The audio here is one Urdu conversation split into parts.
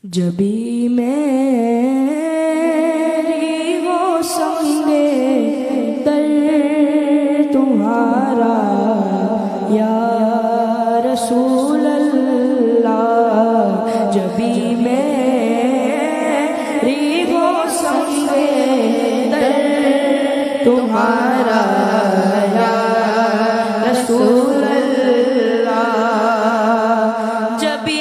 جبھی میری وہ سنگے در تمہارا یا رسول اللہ، جبھی میری وہ سنگے در تمہارا یا رسول اللہ، جبھی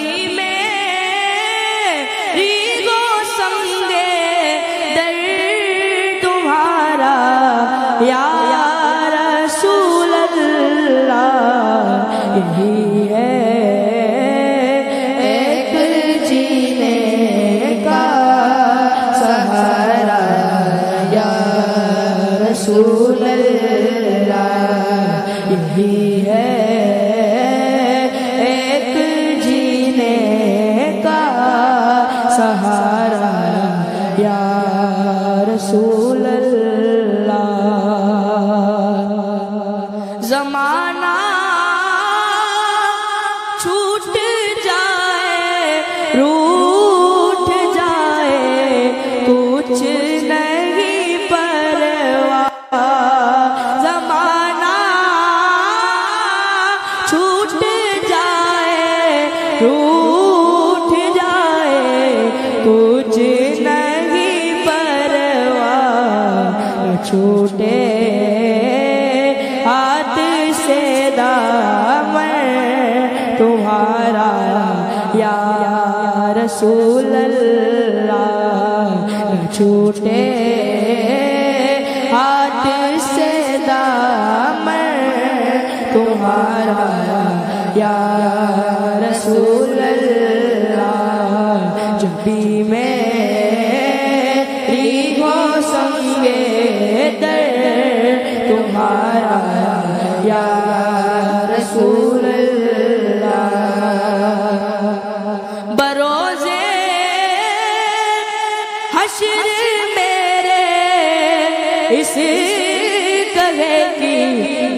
یا رسول اللہ، یہی ہے ایک جینے کا سہارا یا رسول اللہ، یہی ہے ایک جینے کا سہارا یا رسول اللہ۔ زمانہ چھوٹ جائے روٹھ جائے کچھ نہیں پرواہ، زمانہ چھوٹ جائے روٹھ جائے کچھ نہیں پرواہ، چھوٹے ہاتھ سے دامن تمہارا یا رسول اللہ، چھوٹے ہاتھ سے دامن تمہارا یا رسول اللہ، جب بھی میری ہو سنگے در تمہارا یا رسول اللہ، بروزے حشر میرے اس گلے کی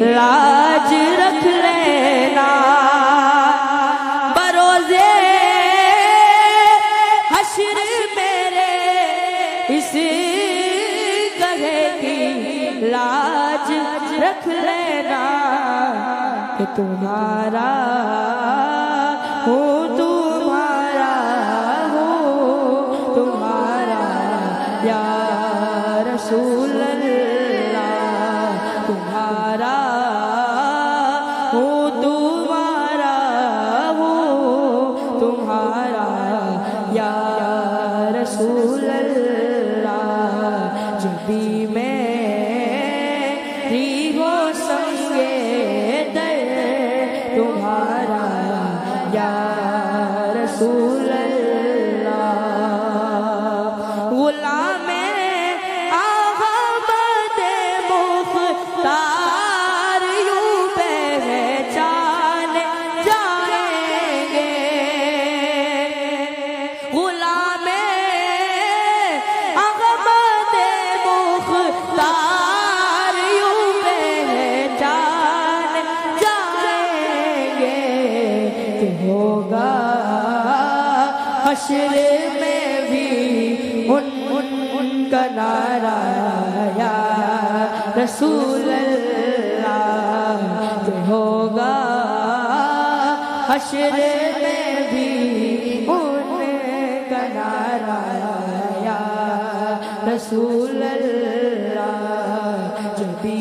لاج رکھ لینا، بروزے حشر میرے اس گلے کی لاج رکھ لینا، کہ تمہارا ہوں تمہارا ہوں تمہارا یا رسول اللہ، تمہارا ہوں تمہارا ہوں تمہارا یا رسول اللہ، جب بھی میری وہ سنگے در تمہارا یا رسول اللہ، غلام احمد مختار یوں پہچان جائیں گے، غلام احمد مختار یوں پہچان جائیں گے، کہ ہوگا حشر میں بھی ان کا نعرہ یا رسول اللہ، کہ ہوگا حشر میں بھی ان کا نعرہ یا رسول اللہ، جب بھی